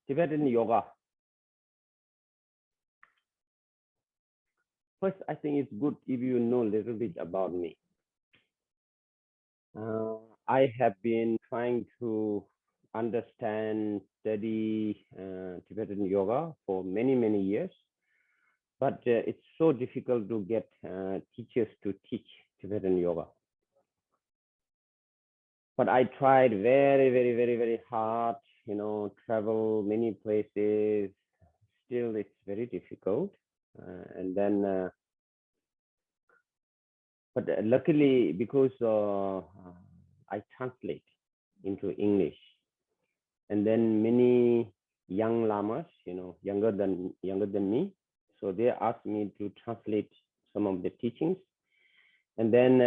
Tibetan yoga. First, I think it's good if you know a little bit about me. I have been trying to understand, study Tibetan yoga for many, many years, but it's so difficult to get teachers to teach Tibetan yoga. But I tried very, very, very, very hard, travel many places. Still, it's very difficult. And then, but luckily, because I translate into English, and then many young lamas, younger than me, so they asked me to translate some of the teachings, and then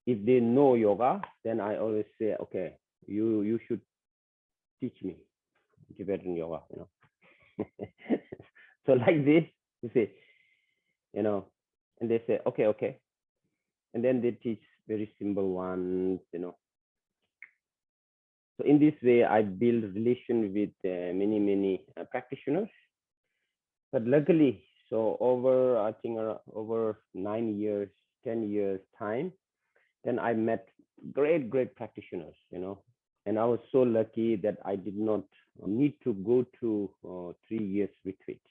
if they know yoga, then I always say, okay, you should teach me Tibetan yoga, So like this, you say, and they say, okay. And then they teach very simple ones, So in this way, I build relation with many practitioners. But luckily, so over, I think over 9 years, 10 years time, then I met great practitioners, And I was so lucky that I did not need to go to 3 years retreat.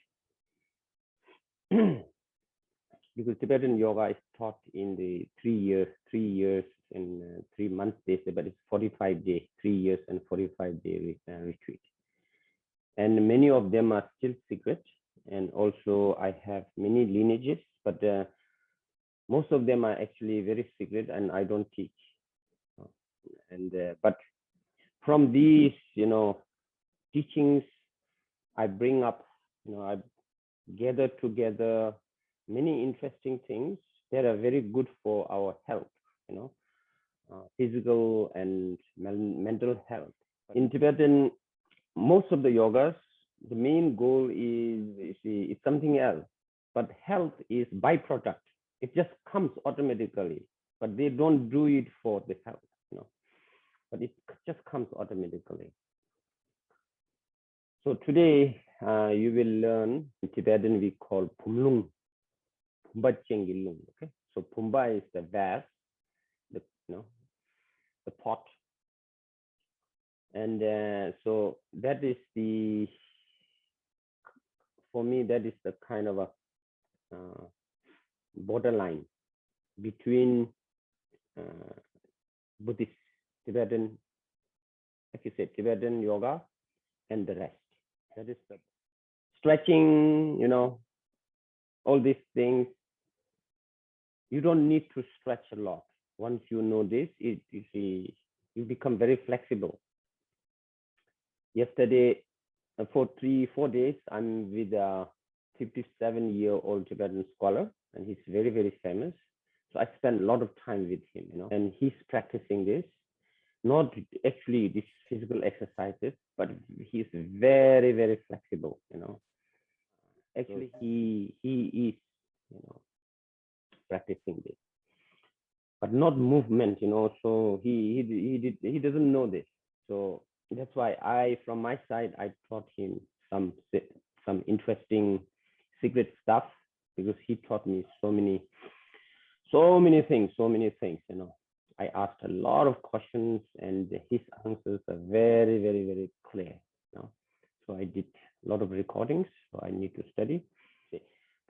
Because Tibetan yoga is taught in the 3 years and 3 months, but it's 45 days, 3 years and 45-day retreat. And many of them are still secret. And also I have many lineages, but most of them are actually very secret and I don't teach. And but from these, teachings, I bring up, I gather together many interesting things that are very good for our health, physical and mental health. In Tibetan, most of the yogas, the main goal is it's something else, but health is byproduct. It just comes automatically, but they don't do it for the health, but it just comes automatically. So today you will learn in Tibetan we call Pumlung, Pumba Chengilung. Okay, so Pumba is the vase, the pot, and so that is for me that is the kind of a borderline between Buddhist, Tibetan, like you said, Tibetan yoga and the rest. That is the stretching, all these things. You don't need to stretch a lot. Once you know this, you become very flexible. Yesterday, for 3-4 days, I'm with a 57-year-old Tibetan scholar, and he's very, very famous. So I spent a lot of time with him, and he's practicing this, not actually these physical exercises, but he's very, very flexible, Actually, he is, practicing this, but not movement, So he doesn't know this. So that's why from my side, I taught him some interesting secret stuff, because he taught me so many things, I asked a lot of questions and his answers are very, very, very clear. So I did a lot of recordings, so I need to study the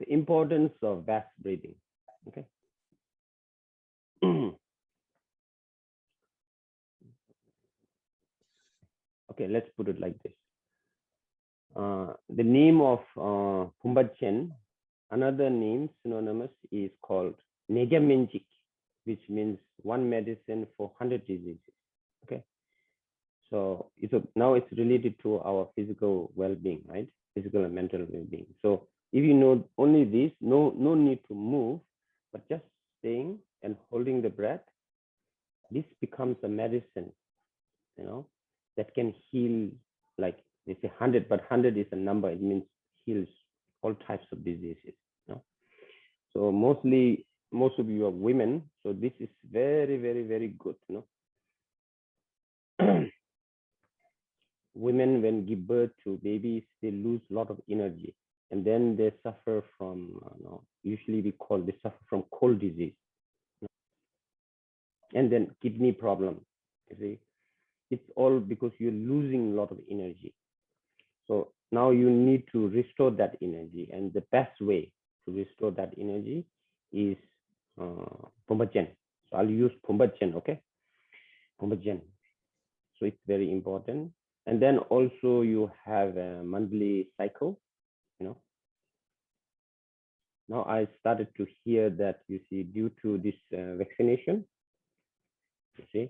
importance of vast breathing. Okay. Okay, let's put it like this. The name of Pumbachen, another name synonymous, is called Negamenjik, which means one medicine for 100 diseases. Okay, so now it's related to our physical well-being, right? Physical and mental well-being. So if you know only this, no need to move, but just staying and holding the breath, this becomes a medicine, that can heal, like they say 100, but 100 is a number. It means heals all types of diseases. So most of you are women, so this is very, very, very good. women, when give birth to babies, they lose a lot of energy, and then they suffer from, usually they suffer from cold disease, and then kidney problem. You see, it's all because you're losing a lot of energy. So now you need to restore that energy, and the best way to restore that energy is Pumbachen. So I'll use Pumbachen, okay? Pumbachen. So it's very important. And then also you have a monthly cycle, you know. Now I started to hear that, you see, due to this vaccination, you see,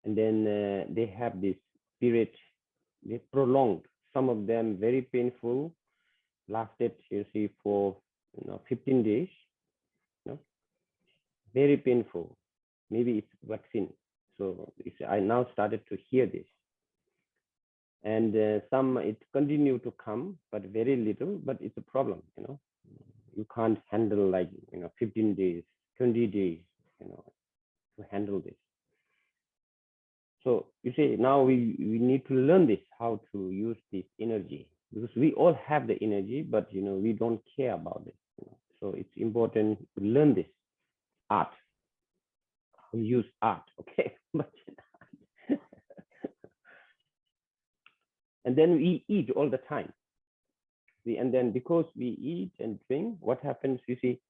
and then they have this period, they prolonged. Some of them very painful, lasted, you see, for 15 days, very painful. Maybe it's vaccine. So I now started to hear this. And some it continue to come, but very little, but it's a problem, you can't handle like 15 days, 20 days, to handle this. So you see, now we need to learn this, how to use this energy, because we all have the energy, but we don't care about it. So it's important to learn this art. We use art, okay? And then we eat all the time. And then because we eat and drink, what happens? You see,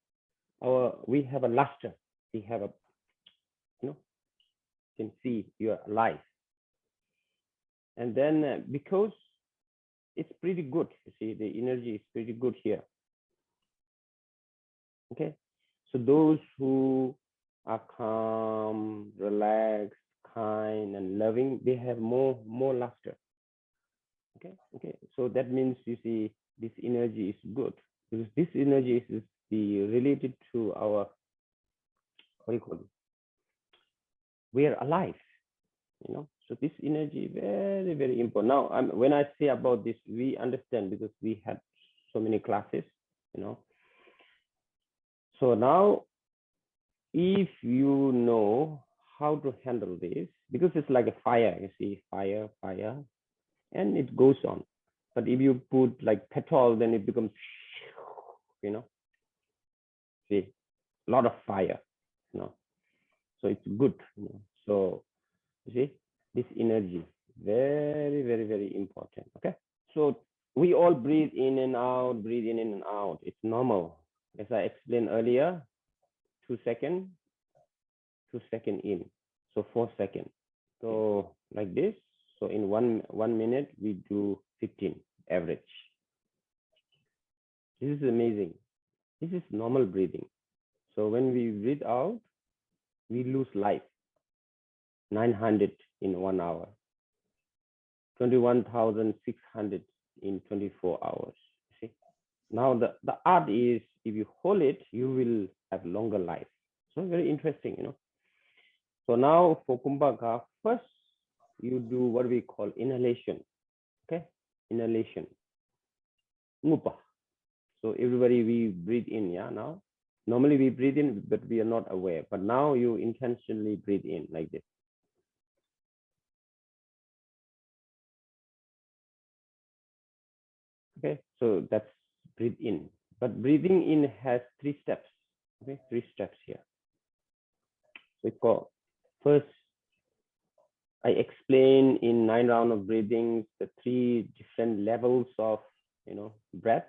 we have a luster. We have a, you can see you're alive. And then because it's pretty good, you see, the energy is pretty good here. Okay, so those who are calm, relaxed, kind, and loving, they have more luster. Okay, so that means, you see, this energy is good, because this energy is related to our, what do you call it? We are alive, so this energy very, very important. Now, when I say about this, we understand because we had so many classes, so now if you know how to handle this, because it's like a fire, you see, fire, and it goes on. But if you put like petrol, then it becomes, see, a lot of fire, so it's good, so you see, this energy, very, very, very important. Okay, so we all breathe in and out, it's normal, as I explained earlier. 2 seconds, 2 seconds in, so 4 seconds. So like this, so in one minute we do 15 average. This is amazing. This is normal breathing. So when we breathe out, we lose life. 900 in 1 hour, 21,600 in 24 hours. See, now the art is, if you hold it, you will have longer life. So very interesting, So now for Kumbhaka, first you do what we call inhalation. Okay, inhalation. Ngupa. So everybody, we breathe in, yeah, now. Normally we breathe in, but we are not aware. But now you intentionally breathe in like this. Okay, so that's breathe in. But breathing in has 3 steps. Okay, 3 steps here. We call first, I explain in 9 rounds of breathing the 3 different levels of breath.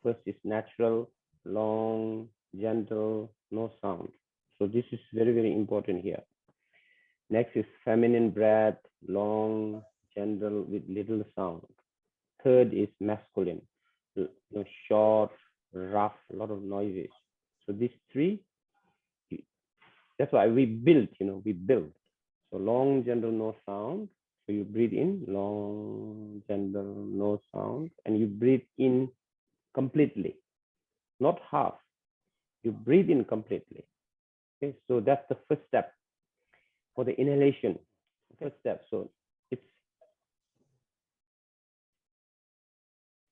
First is natural, long, gentle, no sound. So this is very, very important here. Next is feminine breath, long, gentle, with little sound. Third is masculine, short, rough, a lot of noises. So these 3, that's why we build, we build. So long, gentle, no sound. So you breathe in, long, gentle, no sound, and you breathe in completely, not half. You breathe in completely. Okay, so that's the first step for the inhalation. First step. So it's,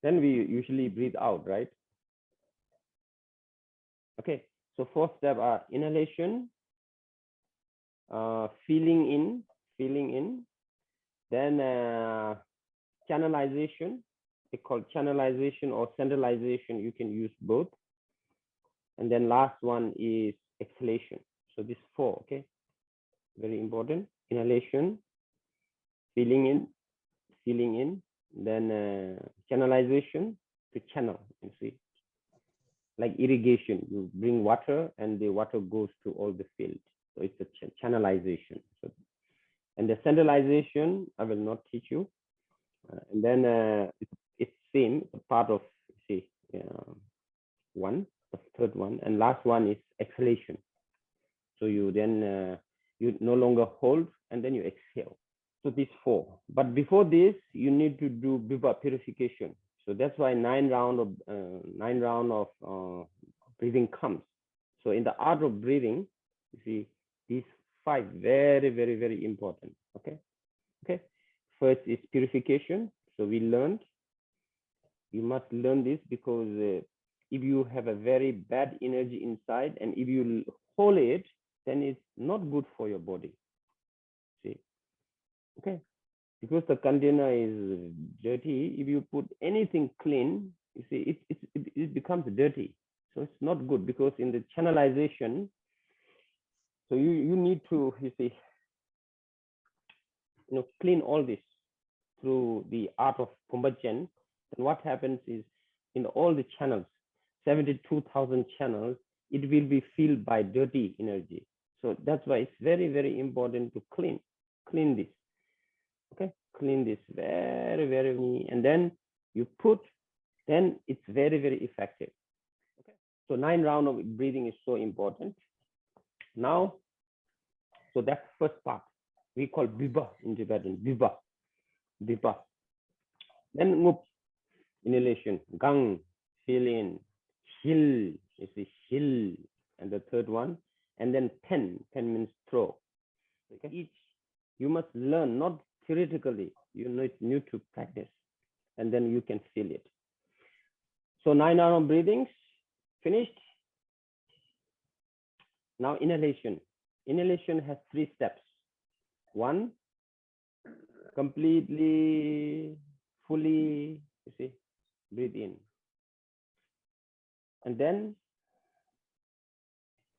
then we usually breathe out, right? Okay, so 4 step are inhalation, feeling in, Then channelization, they call channelization or centralization. You can use both. And then last one is exhalation. So this 4, okay, very important. Inhalation, feeling in, then channelization, to channel, you see, like irrigation. You bring water and the water goes to all the field. So it's a channelization. So, and the centralization, I will not teach you. And then it's same, it's a part of, see, one, the third one, and last one is exhalation. So you then you no longer hold and then you exhale. So these 4. But before this, you need to do Biba purification. So that's why 9 round of breathing comes. So in the art of breathing, you see these 5 very, very, very important. Okay. Okay. First is purification. So we learned. You must learn this because if you have a very bad energy inside and if you hold it, then it's not good for your body. See, okay, because the container is dirty. If you put anything clean, you see, it becomes dirty. So it's not good because in the channelization, so you need to, you see, clean all this through the art of Pumbachan. And what happens is in all the channels, 72,000 channels, it will be filled by dirty energy. So that's why it's very, very important to clean this. Okay, clean this very, very, and then you put, then it's very, very effective. Okay, so 9 rounds of breathing is so important. Now, so that's the first part. We call Biba in Tibetan, Biba. Then move, inhalation, gang, feel in, hill, you see, hill, and the third one, and then pen means throw. Okay, each you must learn, not theoretically, you need to practice, and then you can feel it. So 9 round breathings finished. Now inhalation. Inhalation has 3 steps. 1, completely, fully, you see, breathe in. And then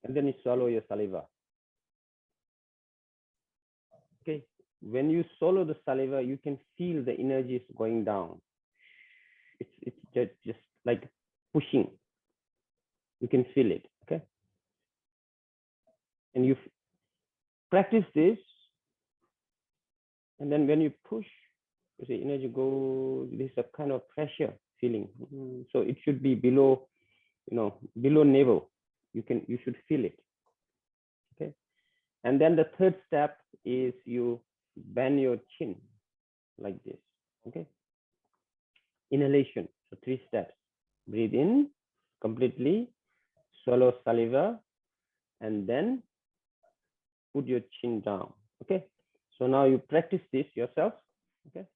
you swallow your saliva. Okay, when you swallow the saliva, you can feel the energy is going down. It's just like pushing. You can feel it. Okay, and you practice this, and then when you push, you see energy go. There's a kind of pressure feeling. So it should be below, below navel. You should feel it. Okay, and then the third step is you bend your chin like this. Okay, inhalation. So 3 steps. Breathe in completely, swallow saliva, and then put your chin down. Okay, so now you practice this yourself. Okay,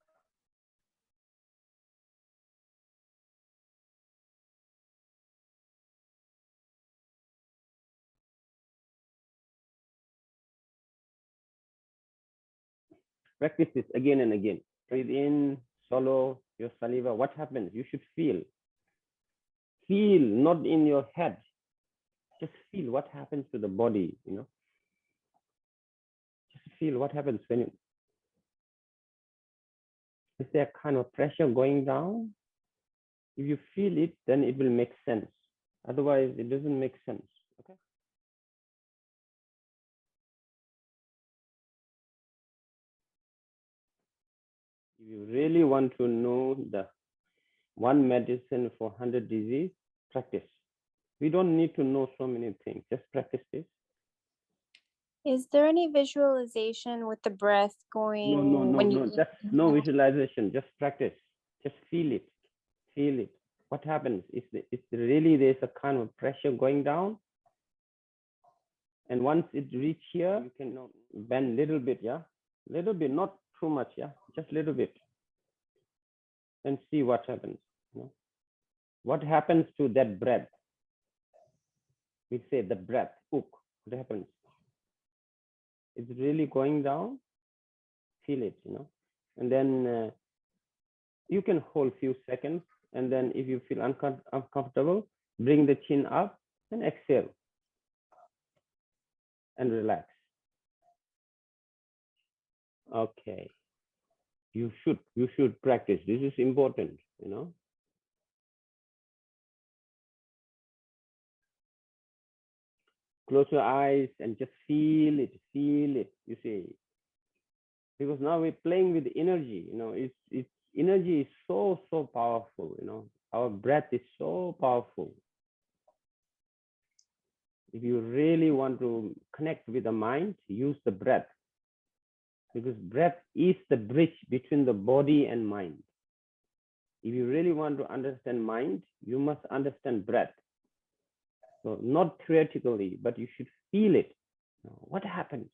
practice this again and again. Breathe in, swallow your saliva. What happens? You should feel, not in your head. Just feel what happens to the body. Just feel what happens when you. Is there kind of pressure going down? If you feel it, then it will make sense. Otherwise, it doesn't make sense. Okay. If you really want to know the one medicine for 100 disease, practice. We don't need to know so many things. Just practice this. Is there any visualization with the breath going? No. Just no visualization. Just practice. Just feel it. Feel it. What happens? It's really there's a kind of pressure going down. And once it reach here, you can bend a little bit, yeah? Little bit, not too much, yeah? Just a little bit. And see what happens. What happens to that breath? We say the breath, hook. What happens? It's really going down. Feel it, And then you can hold few seconds, and then if you feel uncomfortable, bring the chin up and exhale and relax. Okay. You should practice. This is important, you know. Close your eyes and just feel it, you see. Because now we're playing with energy, you know. It's energy is so powerful, you know. Our breath is so powerful. If you really want to connect with the mind, use the breath, because breath is the bridge between the body and mind. If you really want to understand mind, you must understand breath. So not theoretically, but you should feel it. What happens?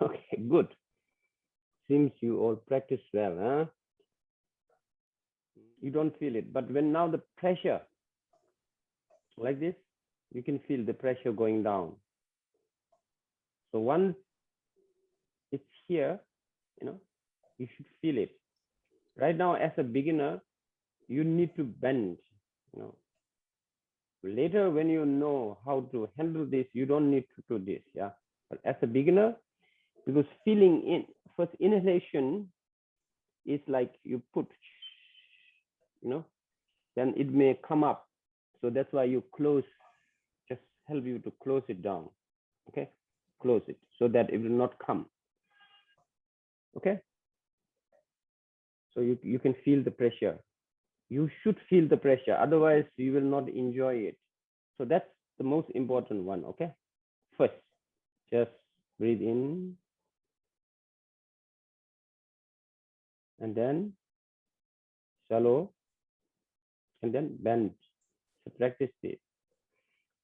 Okay, good. Seems you all practice well, huh? You don't feel it, but when now the pressure, like this, you can feel the pressure going down. So once it's here, you know, you should feel it. Right now, as a beginner, you need to bend, you know. Later, when you know how to handle this, you don't need to do this, yeah. But as a beginner, because feeling in, first inhalation is like you put, you know, then it may come up. So that's why you close, just help you to close it down, okay? Close it so that it will not come, okay? So you can feel the pressure. You should feel the pressure, otherwise you will not enjoy it. So that's the most important one, okay? First, just breathe in, and then shallow, and then bend. So practice this.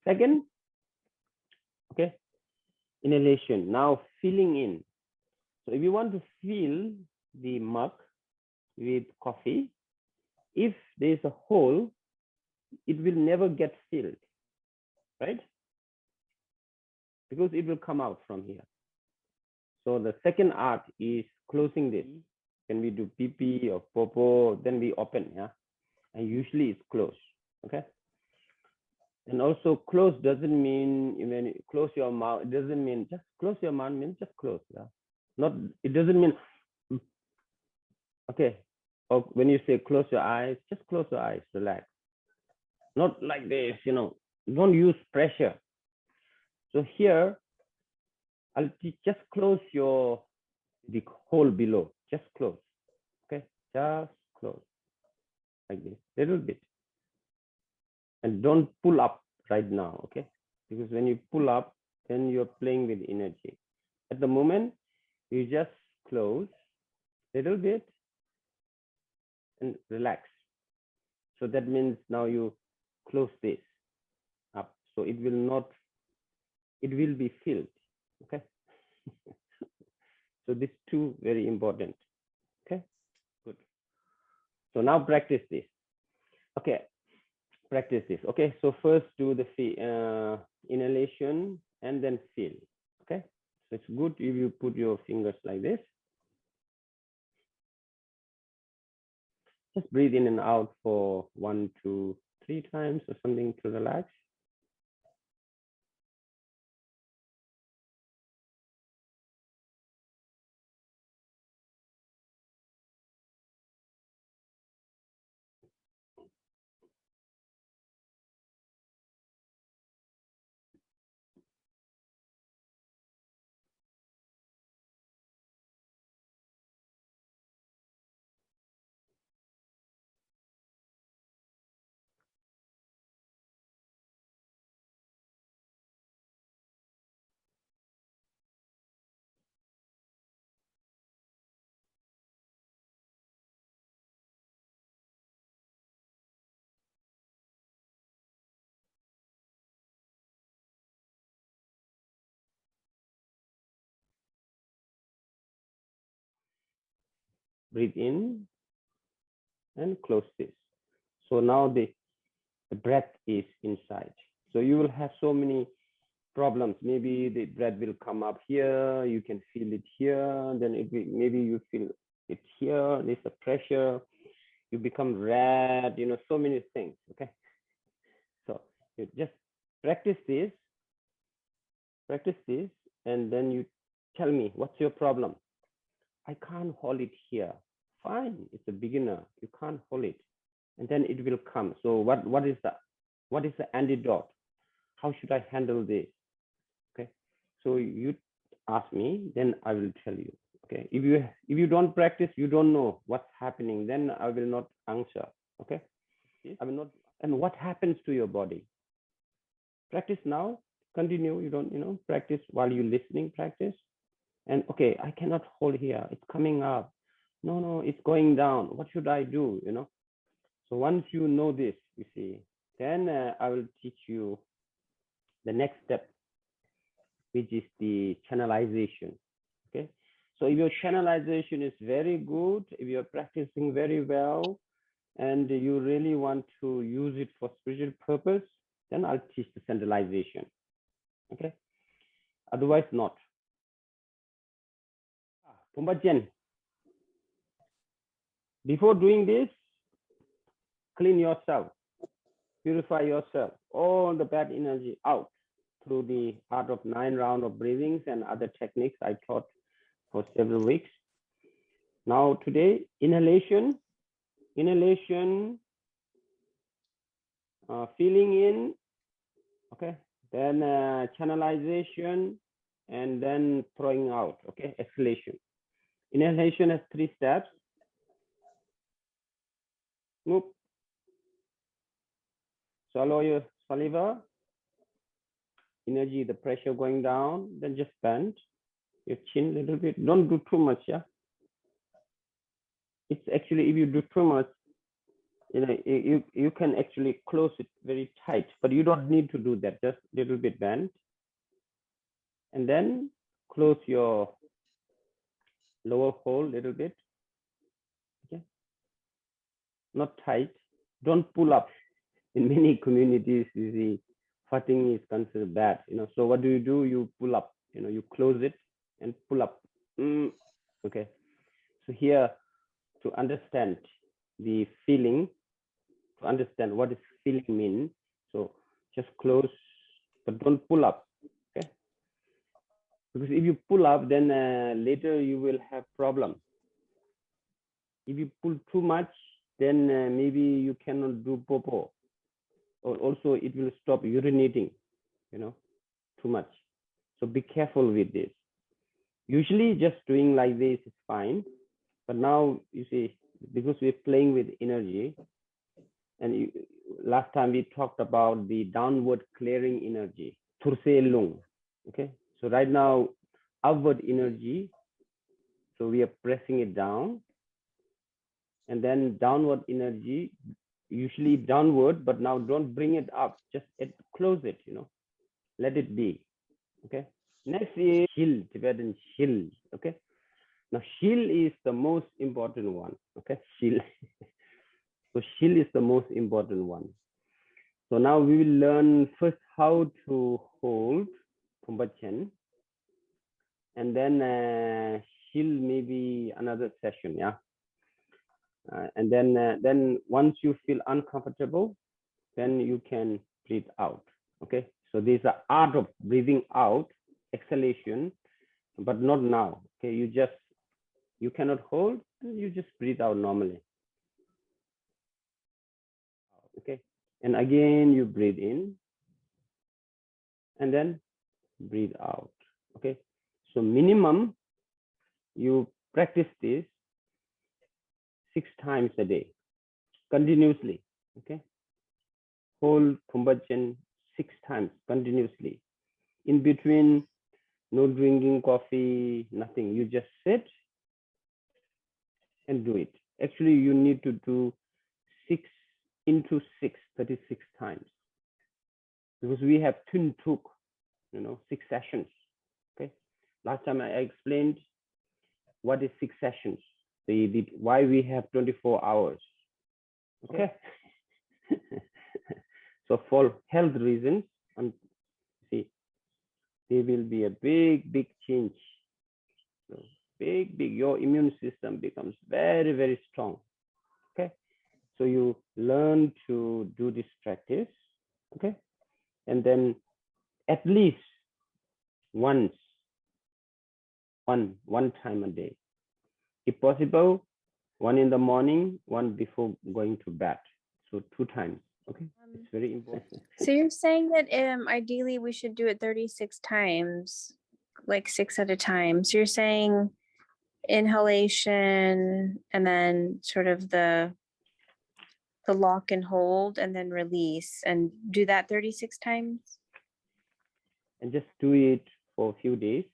Second, okay, inhalation. Now filling in. So if you want to fill the mug with coffee, if there is a hole, it will never get filled, right? Because it will come out from here. So the second art is closing this. Can we do pee or popo? Then we open, yeah. And usually it's closed, okay. And also close doesn't mean when you close your mouth. It doesn't mean just close your mouth means just close, yeah. Not, it doesn't mean okay. Or when you say close your eyes, just close your eyes, relax. Not like this, you know. Don't use pressure. So here, I'll just close your the hole below. Just close, okay. Just close like this, little bit, and don't pull up right now, okay? Because when you pull up, then you're playing with energy. At the moment, you just close little bit and relax. So that means now you close this up, so it will not, it will be filled, okay? So these two very important, okay? Good. So now practice this, okay? Practice this, okay? So first do the inhalation and then fill, okay? So it's good if you put your fingers like this. Just breathe in and out for 1, 2, 3 times or something to relax. Breathe in and close this. So now the breath is inside. So you will have so many problems. Maybe the breath will come up here, you can feel it here, then maybe you feel it here, there's a pressure, you become red, so many things. Okay, so you just practice this, and then you tell me, what's your problem? I can't hold it here. Fine, it's a beginner, you can't hold it, and then it will come. So what is the antidote? How should I handle this? Okay, so you ask me, then I will tell you. Okay, if you don't practice, you don't know what's happening, then I will not answer. Okay, I will not. And what happens to your body? Practice now, continue. You don't practice while you're listening, practice. And okay, I cannot hold here, it's coming up. No, it's going down. What should I do? So once you know this, you see, then I will teach you the next step, which is the channelization. Okay, so if your channelization is very good, if you're practicing very well, and you really want to use it for spiritual purpose, then I'll teach the centralization. Okay, otherwise not. Pumbachan, before doing this, clean yourself, purify yourself, all the bad energy out through the art of 9 rounds of breathings and other techniques I taught for several weeks. Now today, inhalation, feeling in, okay, then channelization, and then throwing out, okay, exhalation. Inhalation has 3 steps. Move. Swallow your saliva, energy, the pressure going down, then just bend your chin a little bit. Don't do too much, yeah. It's actually, if you do too much, you can actually close it very tight, but you don't need to do that. Just a little bit bend, and then close your lower hole a little bit. Okay, not tight. Don't pull up. In many communities, you see, farting is considered bad. So what do? You pull up. You close it and pull up. Okay. So here, to understand the feeling, to understand what is feeling mean, so just close, but don't pull up. Okay, because if you pull up, then later you will have problem. If you pull too much, then maybe you cannot do popo, or also it will stop urinating, too much. So be careful with this. Usually just doing like this is fine, but now you see, because we're playing with energy, and last time we talked about the downward clearing energy, Turse Lung. Okay, so right now, upward energy, so we are pressing it down, and then downward energy, usually downward, but now don't bring it up, just close it, let it be. Okay, next is Shil, Tibetan Shil. Okay, now Shil is the most important one. Okay, Shil. So Shil is the most important one. So now we will learn first how to hold Pumbachan, and then Shil maybe another session, yeah. And then once you feel uncomfortable, then you can breathe out. Okay, so there's an art of breathing out, exhalation, but not now. Okay, you cannot hold, you just breathe out normally. Okay, and again you breathe in, and then breathe out. Okay, so minimum you practice this 6 times a day continuously. Okay, hold Pumbachan 6 times continuously. In between, no drinking coffee, nothing. You just sit and do it. Actually, you need to do 6 into 6, 36 times, because we have Tun Tuk, 6 sessions. Okay, last time I explained what is 6 sessions, why we have 24 hours. Okay. So for health reasons, see, there will be a big change. So big, your immune system becomes very, very strong. Okay. So you learn to do this practice. Okay. And then at least once, one time a day. If possible, one in the morning, one before going to bed. So 2 times. Okay. It's very important. So you're saying that ideally we should do it 36 times, like 6 at a time. So you're saying inhalation and then sort of the lock and hold and then release, and do that 36 times? And just do it for a few days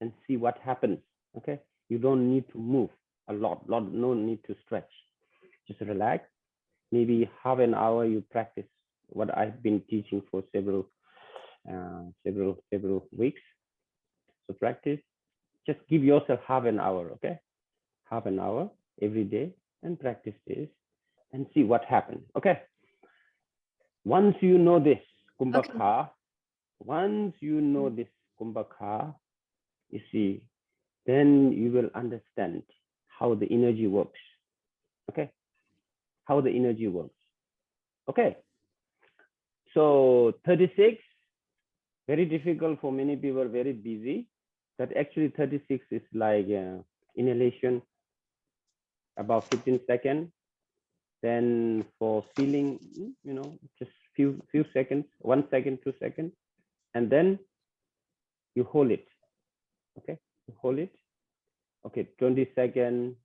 and see what happens. Okay. You don't need to move a lot, no need to stretch. Just relax. Maybe half an hour you practice what I've been teaching for several weeks. So practice. Just give yourself half an hour, okay? Half an hour every day and practice this and see what happens. Okay. Once you know this Kumbhaka, Okay. once you know this Kumbhaka, you see, then you will understand how the energy works. Okay. How the energy works. Okay. So 36, very difficult for many people, very busy. But actually 36 is like inhalation, about 15 seconds. Then for feeling, you know, just few seconds, 1 second, 2 seconds. And then you hold it. Okay. You hold it. Okay. 20 seconds,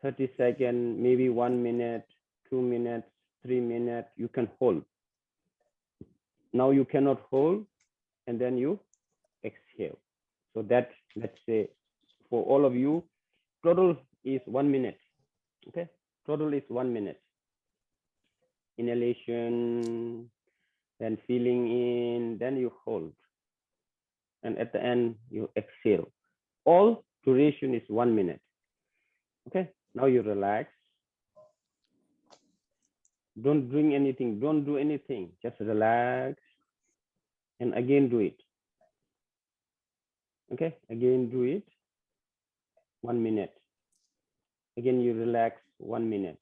30 seconds, maybe 1 minute, 2 minutes, 3 minutes, you can hold. Now you cannot hold, and then you exhale. So that, let's say, for all of you, total is 1 minute. Okay, total is 1 minute. Inhalation, then feeling in, then you hold, and at the end you exhale. All duration is 1 minute. Okay, now you relax. Don't drink anything, don't do anything, just relax, and again do it. Okay, again do it. 1 minute. Again you relax, 1 minute.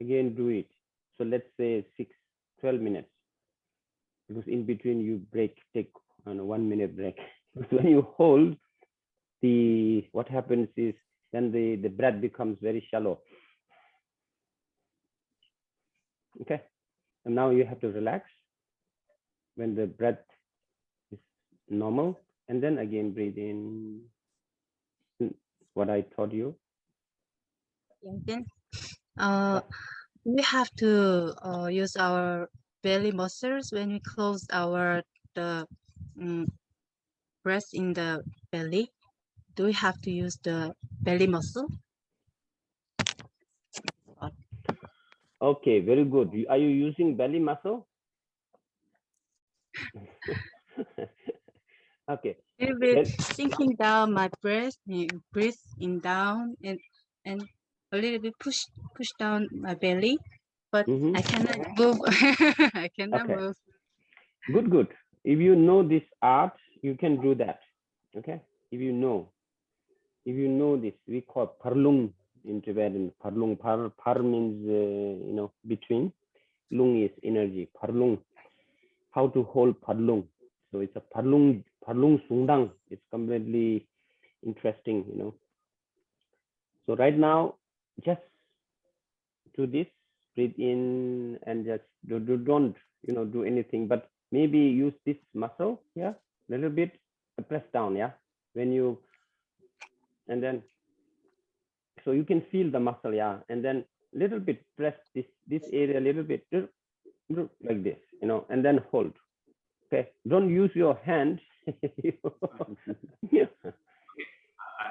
Again do it. So let's say 12 minutes, because in between you break, take 1 minute break. When you hold, what happens is then the breath becomes very shallow. Okay, and now you have to relax when the breath is normal, and then again breathe in. What I taught you. We have to use our belly muscles when we close the breath in the belly. Do we have to use the belly muscle? Okay, very good. Are you using belly muscle? Okay. A little bit sinking down my breath, breathe in down, and a little bit push down my belly, but I cannot move. I cannot move. Good. If you know this art, you can do that. Okay. If you know this, we call parlung in Tibetan. Parlung, par means between. Lung is energy. Parlung. How to hold parlung. So it's a parlung sungdang. It's completely interesting, So right now, just do this. Breathe in and just don't do anything, but maybe use this muscle, yeah, a little bit, press down, yeah, when you, and then so you can feel the muscle, yeah, and then little bit press this area a little bit like this, and then hold. Okay, don't use your hand.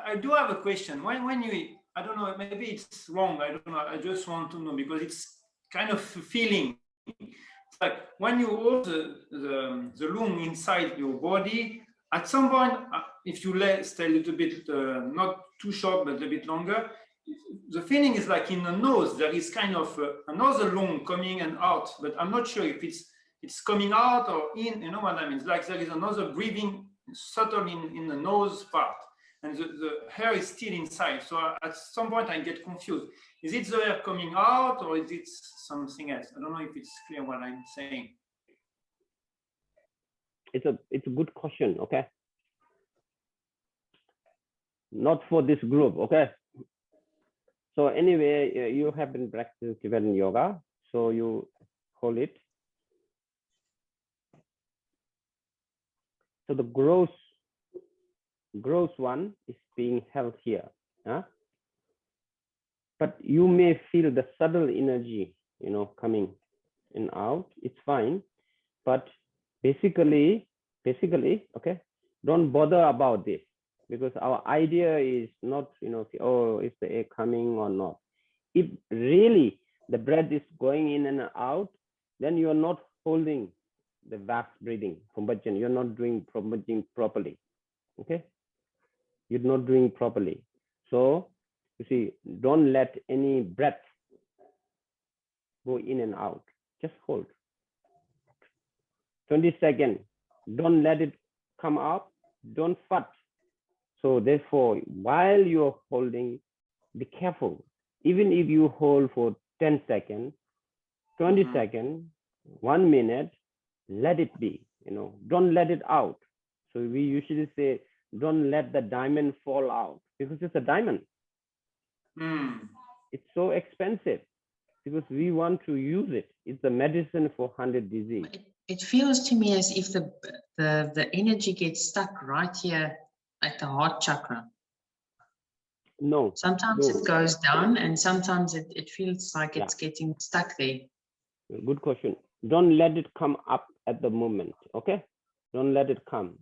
I do have a question. When you, I don't know, maybe it's wrong, I don't know, I just want to know, because it's kind of feeling. It's like when you hold the lung inside your body, at some point, if you stay a little bit, not too short, but a bit longer, the feeling is like in the nose, there is kind of another lung coming and out, but I'm not sure if it's coming out or in, you know what I mean? It's like there is another breathing subtle in the nose part, and the hair is still inside. So at some point I get confused. Is it the air coming out or is it something else? I don't know if it's clear what I'm saying. It's a good question, okay? Not for this group, okay? So anyway, you have been practicing Tibetan yoga, so you hold it. So the gross one is being held here, huh? But you may feel the subtle energy, you know, coming in and out. It's fine, but basically, okay, don't bother about this, because our idea is not, you know, oh, is the air coming or not. If really the breath is going in and out, then you are not holding the vast breathing, Pumbachan. You're not doing Pumbachan properly, okay? You're not doing properly. So you see, don't let any breath go in and out. Just hold. 20 seconds. Don't let it come out. Don't fart. So therefore, while you're holding, be careful. Even if you hold for 10 seconds, 20 seconds, 1 minute, let it be, you know, don't let it out. So we usually say, don't let the diamond fall out, because it's a diamond. It's so expensive because we want to use it. It's a medicine for 100 disease. It feels to me as if the energy gets stuck right here at the heart chakra. No. Sometimes no. it goes down and sometimes it feels like it's getting stuck there. Good question. Don't let it come up at the moment, okay? Don't let it come.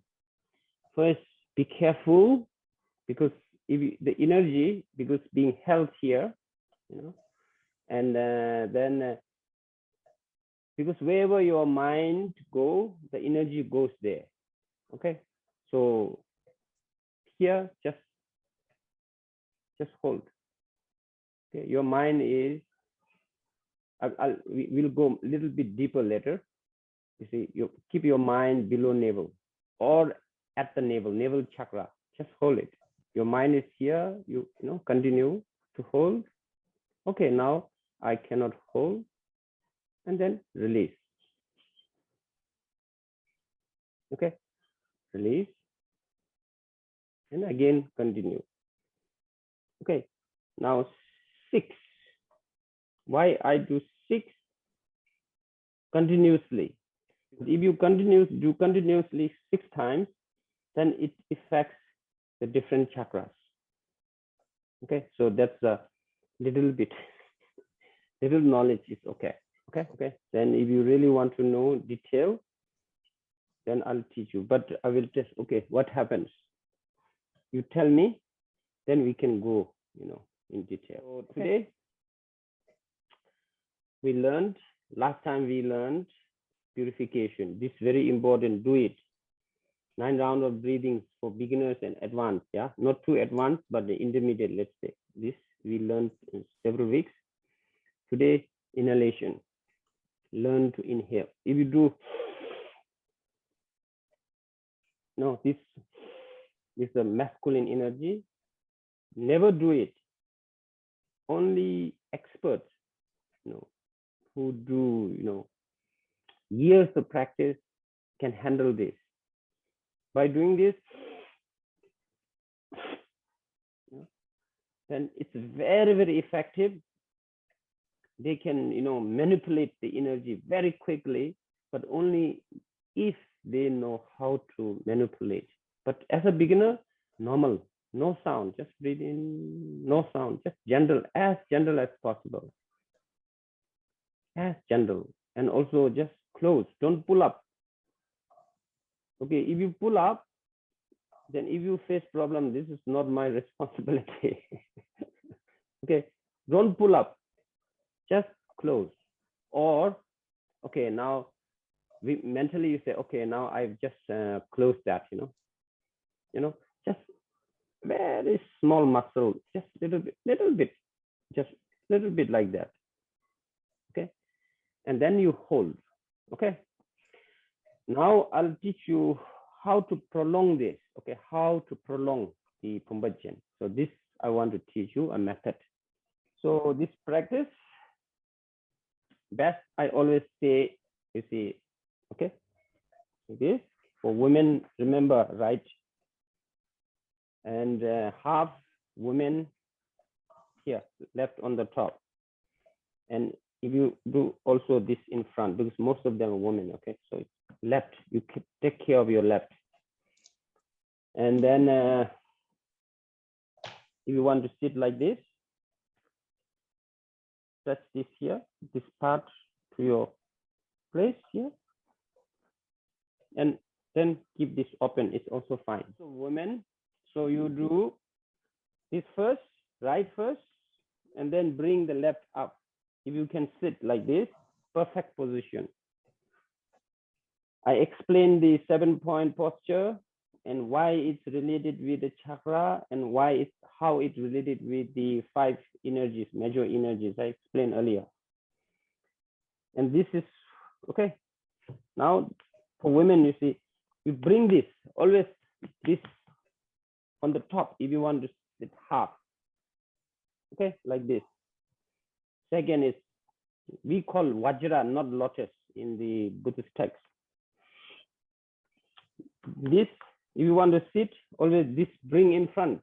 First, be careful, because if you, the energy, because being held here, you know, and then because wherever your mind go, the energy goes there, okay? So here, just hold. Okay, your mind is. We'll go a little bit deeper later. You see, you keep your mind below navel or at the navel chakra. Just hold it. Your mind is here. You know, continue to hold. Okay, now I cannot hold, and then release. Okay, release, and again continue. Okay, now 6. Why I do 6 continuously? If you do continuously 6 times, then it affects the different chakras. Okay, so that's a little bit, little knowledge is okay. Okay. Then if you really want to know detail, then I'll teach you. But I will just, okay, what happens? You tell me, then we can go, you know, in detail. So today, we learned, last time we learned purification. This is very important, do it. 9 rounds of breathing for beginners and advanced, yeah? Not too advanced, but the intermediate, let's say. This we learned in several weeks. Today, inhalation. Learn to inhale. If you do, no, this is the masculine energy. Never do it. Only experts, you know, who do, you know, years of practice can handle this. By doing this, then it's very, very effective. They can, you know, manipulate the energy very quickly, but only if they know how to manipulate. But as a beginner, normal, no sound, just breathe in, no sound, just gentle as possible. As gentle, and also just close, don't pull up. Okay, if you pull up, then if you face problem, this is not my responsibility. Okay, don't pull up, just close. Or, okay, now we mentally you say, okay, now I've just closed that, you know, just very small muscle, just little bit, just little bit like that. Okay, and then you hold. Okay, Now I'll teach you how to prolong this. Okay, how to prolong the Pumbadjan. So this I want to teach you a method. So this practice, best I always say, you see, okay, this for women, remember, right? And half women here, left on the top. And if you do also this in front, because most of them are women, okay? So it's left, you take care of your left. And then if you want to sit like this, touch this here, this part to your place here. And then keep this open, it's also fine. So women, so you do this first, right first, and then bring the left up. If you can sit like this, perfect position. I explained the 7-point posture and why it's related with the chakra and why it's how it's related with the 5 energies, major energies I explained earlier. And this is okay. Now for women, you see, you bring this always this on the top if you want to sit half. Okay, like this. Second is, we call Vajra, not Lotus in the Buddhist text. This, if you want to sit, always this bring in front.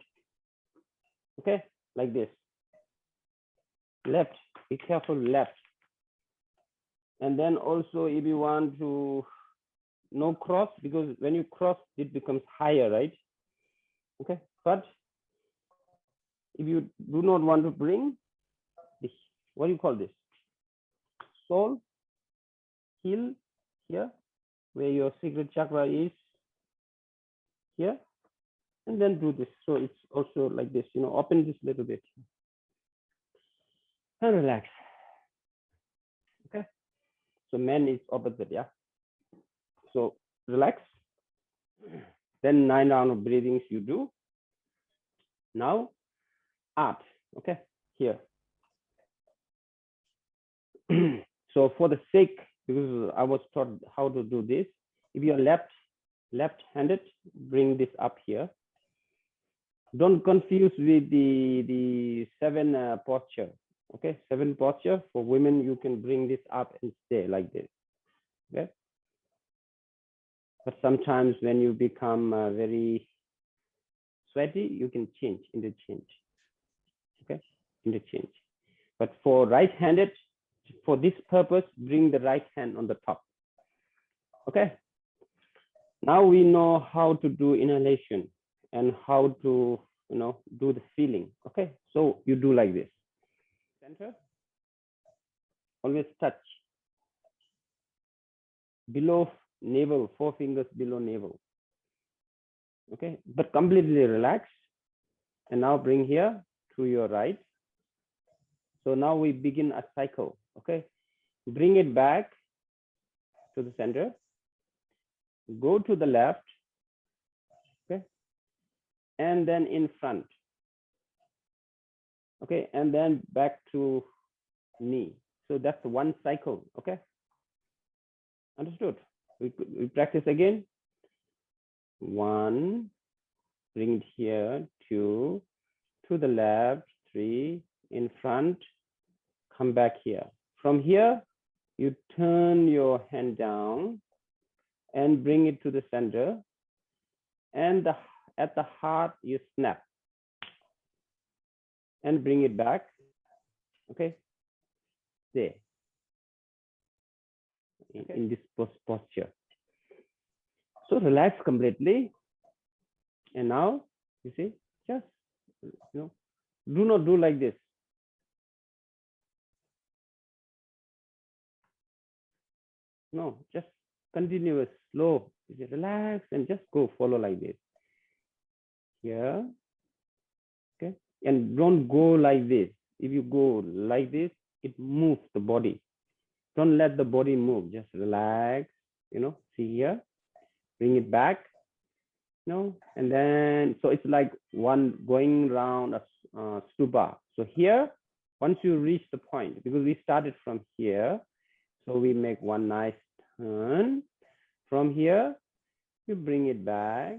Okay, like this. Left, be careful, left. And then also if you want to, no cross, because when you cross, it becomes higher, right? Okay, but if you do not want to bring this, what do you call this? Soul, heel here, where your secret chakra is here, and then do this. So it's also like this, you know, open this little bit and relax. Okay, so man is opposite, yeah. So relax, then 9 rounds of breathings you do. Now art, okay, here. So for the sake, because I was taught how to do this, if you're left-handed, bring this up here. Don't confuse with the 7 posture. Okay, 7 posture for women, you can bring this up and stay like this. Okay, but sometimes when you become very sweaty, you can change, interchange. Okay, interchange. But for right-handed, for this purpose, bring the right hand on the top. Okay, now we know how to do inhalation and how to, you know, do the feeling. Okay, so you do like this. Center, always touch below navel, 4 fingers below navel. Okay, but completely relax. And now bring here to your right. So now we begin a cycle. Okay, bring it back to the center. Go to the left. Okay, and then in front. Okay, and then back to knee. So that's 1 cycle. Okay, understood? We practice again. 1, bring it here. 2, to the left. 3, in front. Come back here. From here, you turn your hand down and bring it to the center. And at the heart, you snap and bring it back. Okay, there. In this posture. So relax completely. And now, you see, just, you know, do not do like this. No, just continuous, slow. You relax and just go follow like this. Here. Okay. And don't go like this. If you go like this, it moves the body. Don't let the body move. Just relax. You know, see here. Bring it back. You know, and then, so it's like one going around a stupa. So here, once you reach the point, because we started from here, so we make one nice turn. From here, you bring it back,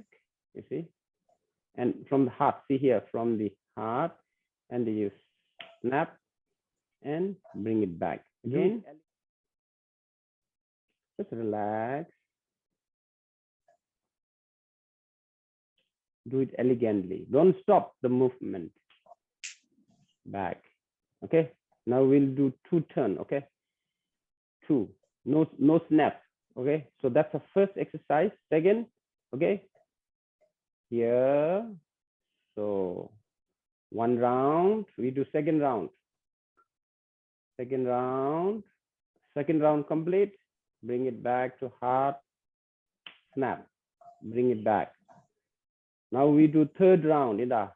you see, and from the heart, see here, from the heart, and you snap and bring it back. Again, just relax. Do it elegantly. Don't stop the movement. Back. Okay. Now we'll do 2 turn. Okay. 2. No snap. Okay. So that's the first exercise. Second. Okay. Here. So 1 round. We do second round. Second round. Second round complete. Bring it back to heart. Snap. Bring it back. Now we do third round, Ida.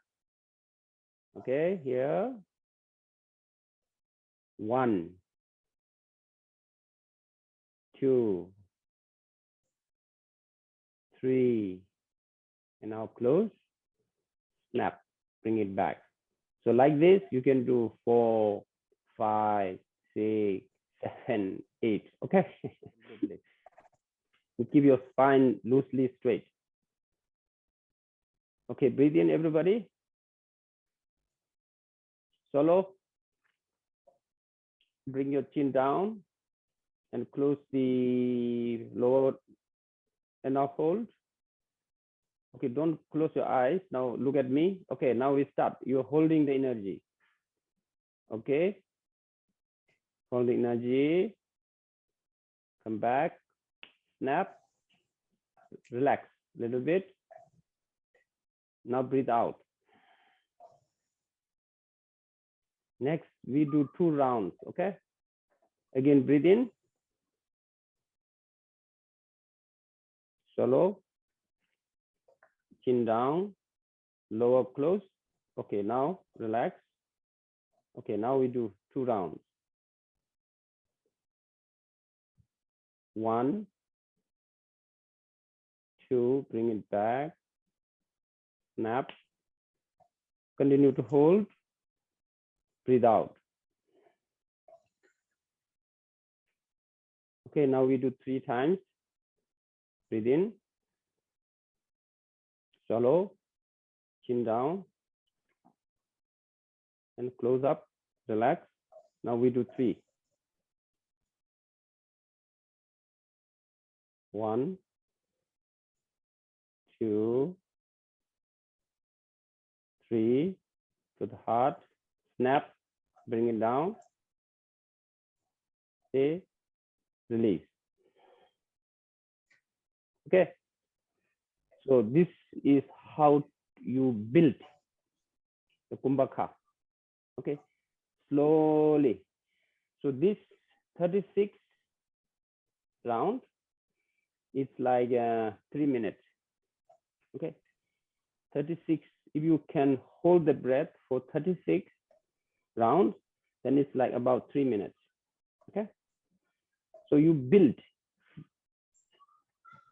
Okay, here. 1, 2, 3, and now close. Snap. Bring it back. So like this, you can do 4, 5, 6, 7, 8. Okay. You keep your spine loosely straight. Okay, breathe in, everybody. Solo. Bring your chin down and close the lower and now hold. Okay, don't close your eyes. Now look at me. Okay, now we start. You're holding the energy. Okay. Hold the energy. Come back. Snap. Relax a little bit. Now breathe out. Next, we do 2 rounds. Okay. Again, breathe in. Shallow. Chin down. Lower close. Okay, now relax. Okay, now we do 2 rounds. 1, 2, bring it back. Snap. Continue to hold. Breathe out. Okay, now we do 3 times. Breathe in. Shallow. Chin down. And close up. Relax. Now we do 3. 1, 2, 3. To the heart. Snap. Bring it down. Stay. Release. Okay. So this is how you build the Kumbhaka. Okay. Slowly. So this 36 round, it's like 3 minutes. Okay. 36. If you can hold the breath for 36 rounds, then it's like about 3 minutes. Okay. So you build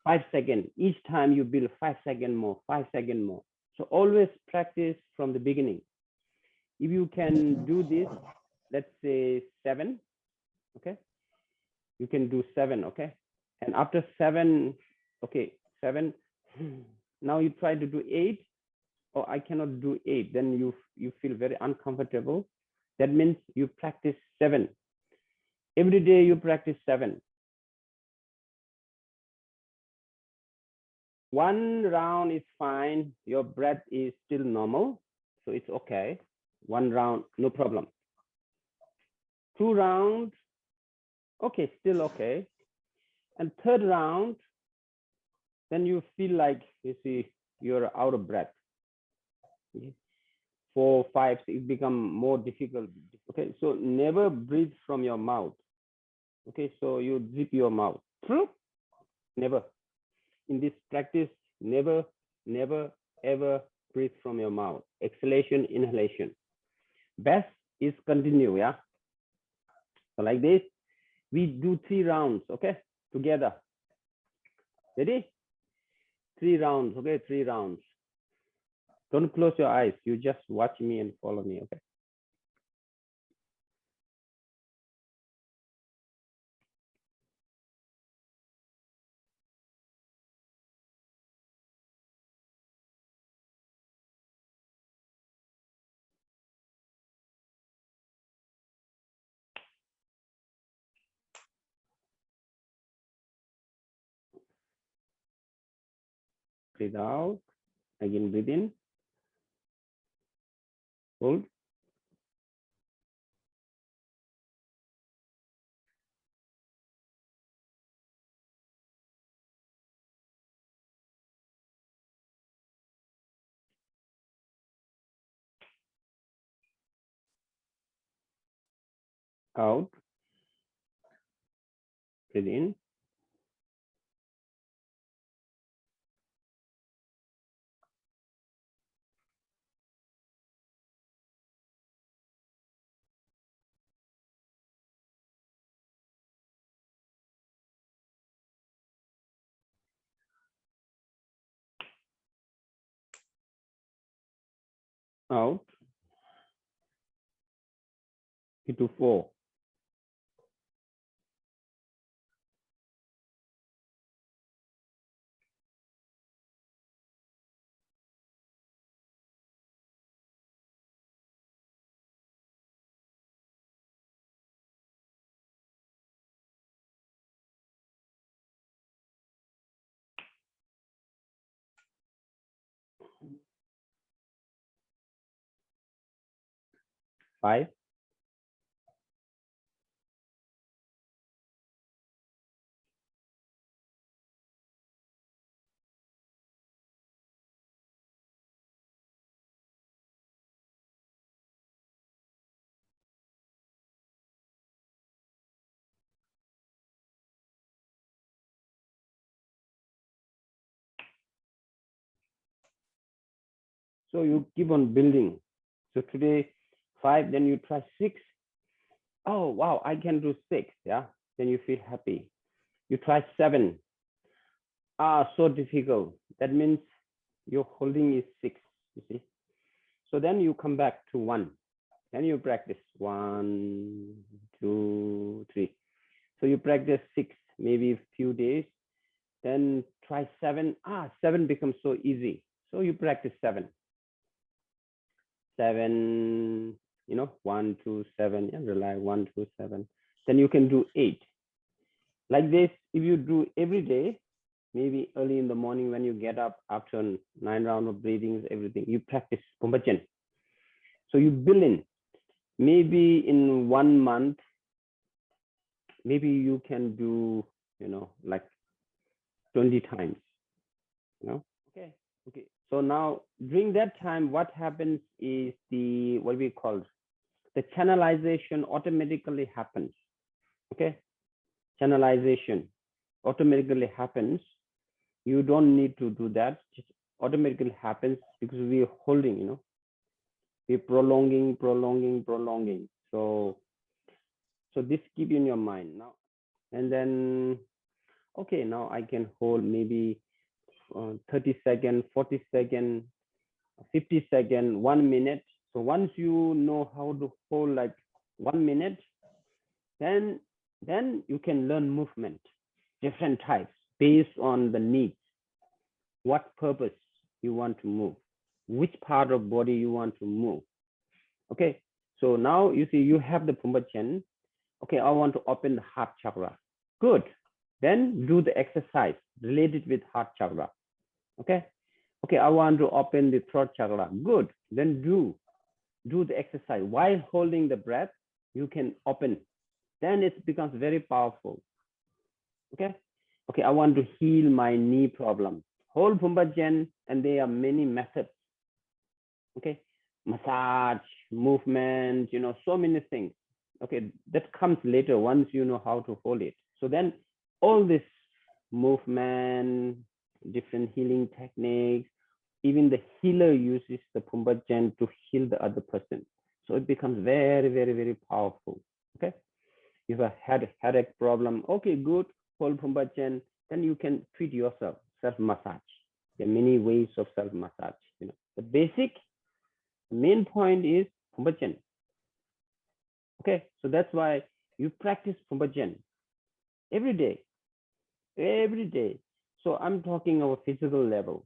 5 seconds. Each time you build 5 seconds more, 5 seconds more. So always practice from the beginning. If you can do this, let's say 7, okay? You can do 7, okay? And after 7, okay, 7, now you try to do 8, or I cannot do 8, then you feel very uncomfortable. That means you practice 7. Every day you practice 7. 1 round is fine. Your breath is still normal, so it's okay. 1 round, no problem. 2 rounds, okay, still okay. And 3rd round, then you feel like, you see, you're out of breath. Okay. 4, 5, 6, it become more difficult. Okay, so never breathe from your mouth. Okay, so you zip your mouth. Never. In this practice, never, never, ever breathe from your mouth. Exhalation, inhalation. Best is continue, yeah? So like this, we do 3 rounds, okay? Together. Ready? 3 rounds, okay? 3 rounds. Don't close your eyes. You just watch me and follow me, okay? breathe out. Again, breathe in. Hold. Out. Breathe in. Out. Into 4. Five. So you keep on building. So today 5, then you try 6. Oh wow, I can do 6. Yeah, then you feel happy. You try 7. So difficult. That means your holding is 6. You see. So then you come back to 1. Then you practice 1, 2, 3. So you practice 6, maybe a few days. Then try 7. 7 becomes so easy. So you practice 7. 7, 1, 2, 7. Yeah, rely 1, 2, 7. Then you can do 8. Like this, if you do every day, maybe early in the morning when you get up after 9 rounds of breathings, everything, you practice Pumbachan. So you build in. Maybe in 1 month, maybe you can do, like 20 times, Okay. So now during that time, what happens is what we call the channelization automatically happens. Okay. Channelization automatically happens. You don't need to do that. Just automatically happens because we're holding, we're prolonging. So this keep in your mind now. And then, okay, now I can hold maybe 30 seconds, 40 seconds, 50 seconds, 1 minute. So once you know how to hold like 1 minute, then you can learn movement, different types based on the needs, what purpose you want to move, which part of body you want to move. Okay, so now you see you have the Pumbachan. Okay, I want to open the heart chakra. Good. Then do the exercise related with heart chakra. Okay, I want to open the throat chakra. Good. Then do the exercise while holding the breath. You can open. Then it becomes very powerful. Okay, I want to heal my knee problem. Hold Pumbachan, and there are many methods. Okay, massage, movement, so many things. Okay, that comes later once you know how to hold it. So then all this movement, different healing techniques, even the healer uses the Pumbachan to heal the other person. So it becomes very, very, very powerful. Okay, if you had a headache problem, okay, good, hold Pumbachan, then you can treat yourself, self-massage. There are many ways of self-massage. The basic main point is Pumbachan. Okay, so that's why you practice Pumbachan every day. So I'm talking of a physical level.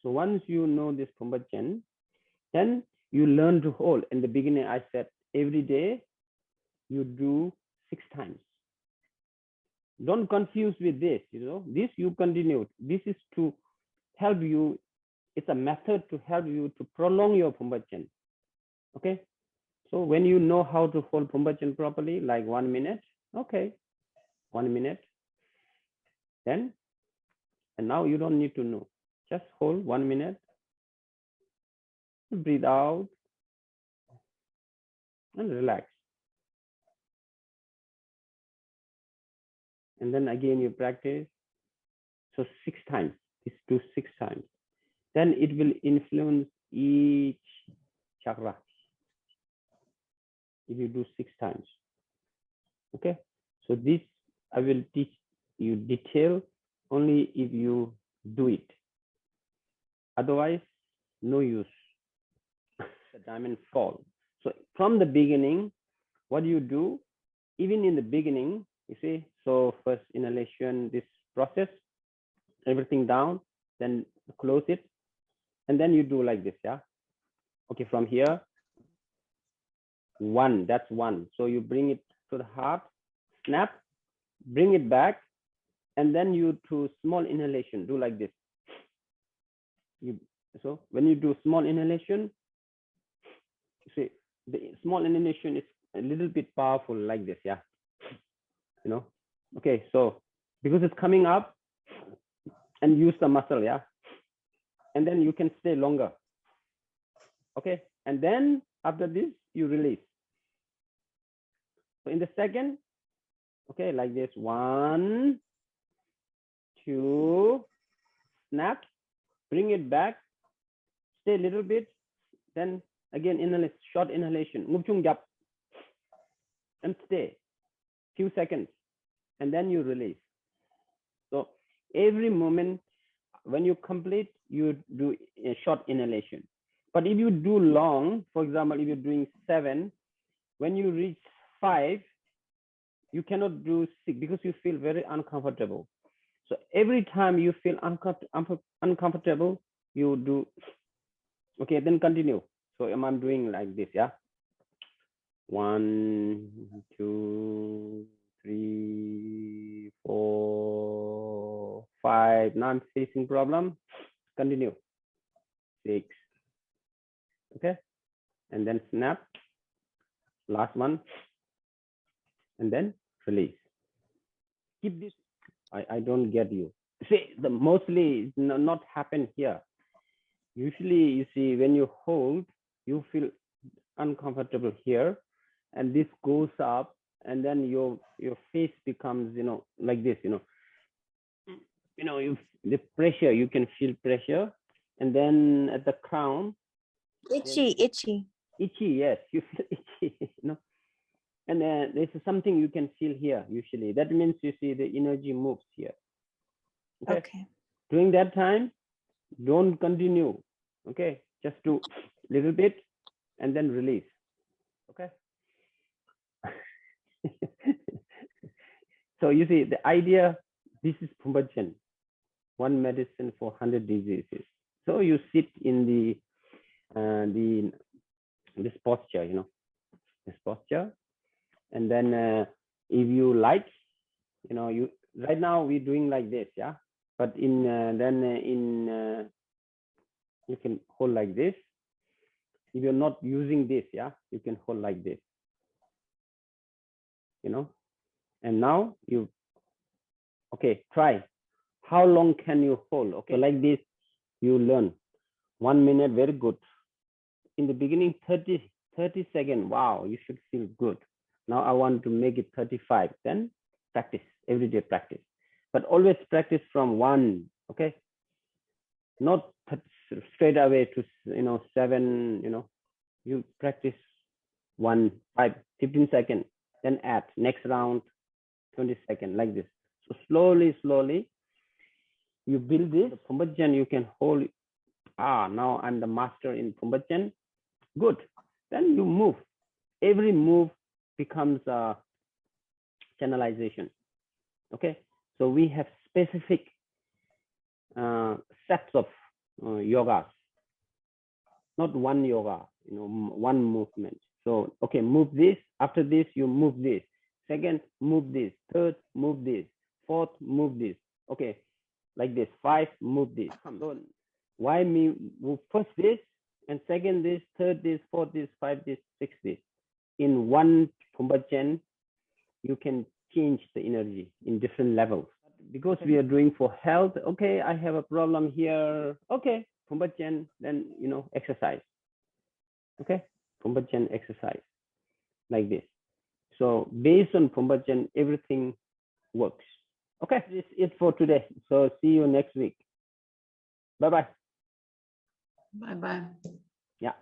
So once you know this Pumbachan, then you learn to hold. In the beginning, I said every day you do 6 times. Don't confuse with this, this you continue. This is to help you. It's a method to help you to prolong your Pumbachan. Okay. So when you know how to hold Pumbachan properly, like 1 minute, okay, 1 minute, then, and now you don't need to know. Just hold 1 minute, breathe out, and relax. And then again you practice. So 6 times. Just do 6 times. Then it will influence each chakra. If you do 6 times. Okay. So this I will teach you detail only if you do it. Otherwise, no use. The diamond fall. So from the beginning, what you do, even in the beginning, you see, so first inhalation, this process, everything down, then close it, and then you do like this, yeah. Okay, from here, 1, that's 1. So you bring it to the heart, snap, bring it back, and then you do small inhalation, do like this. So when you do small inhalation, see, the small inhalation is a little bit powerful like this, yeah. You know, okay, so because it's coming up and use the muscle, yeah. And then you can stay longer. Okay, and then after this, you release. So in the second, okay, like this, 1, 2, snap, bring it back, stay a little bit, then again inhalation, short inhalation, ngupchung jap, and stay few seconds, and then you release. So every moment when you complete, you do a short inhalation. But if you do long, for example, if you're doing 7, when you reach 5, you cannot do 6 because you feel very uncomfortable. So every time you feel uncomfortable, you do. Okay, then continue. So I'm doing like this, yeah. 1, 2, 3, 4, 5. Now I'm facing problem. Continue. 6. Okay, and then snap. Last one, and then release. Keep this. I don't get you. See, the mostly not happen here. Usually, you see, when you hold, you feel uncomfortable here, and this goes up, and then your face becomes, you know, like this, you know, the pressure, you can feel pressure, and then at the crown, Itchy, itchy. yes, you feel itchy, you know. And there's something you can feel here usually. That means you see the energy moves here. Okay. Okay. During that time, don't continue. Okay. Just do a little bit and then release. Okay. So you see the idea, this is Pumbachan, one medicine for 100 diseases. So you sit in this posture, you know, this posture. And then if you like, you know, you right now we're doing like this, yeah. But in you can hold like this. If you're not using this, yeah, you can hold like this, you know. And now you, okay, try. How long can you hold? Okay, so like this, you learn. 1 minute, very good. In the beginning, 30 seconds. Wow, you should feel good. Now I want to make it 35. Then practice, everyday practice. But always practice from 1, okay? Not straight away to, you know, 7, you know. You practice 1, 5, 15 seconds, then add next round, 20 seconds, like this. So slowly, you build this. The Pumbachan, you can hold, now I'm the master in Pumbachan. Good. Then you move. Every move becomes a channelization. Okay. So we have specific sets of yogas, not one yoga, you know, one movement. So, okay, move this. After this, you move this. Second, move this. Third, move this. Fourth, move this. Okay. like this. 5, move this. So why me move first this, and second this, third this, fourth this, 5 this, 6 this. In one Pumbachan, you can change the energy in different levels. Because we are doing for health, okay, I have a problem here. Okay, Pumbachan, then exercise. Okay, Pumbachan exercise like this. So based on Pumbachan, everything works. Okay, this is it for today. So see you next week. Bye bye. Bye bye. Yeah.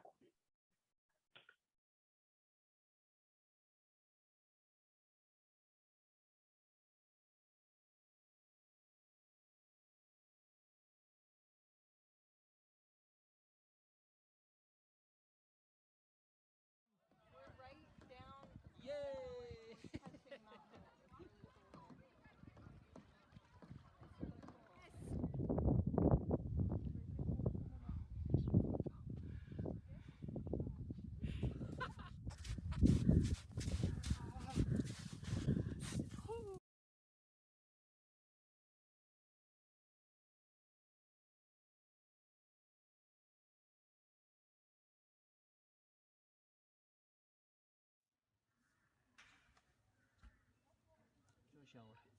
Shower.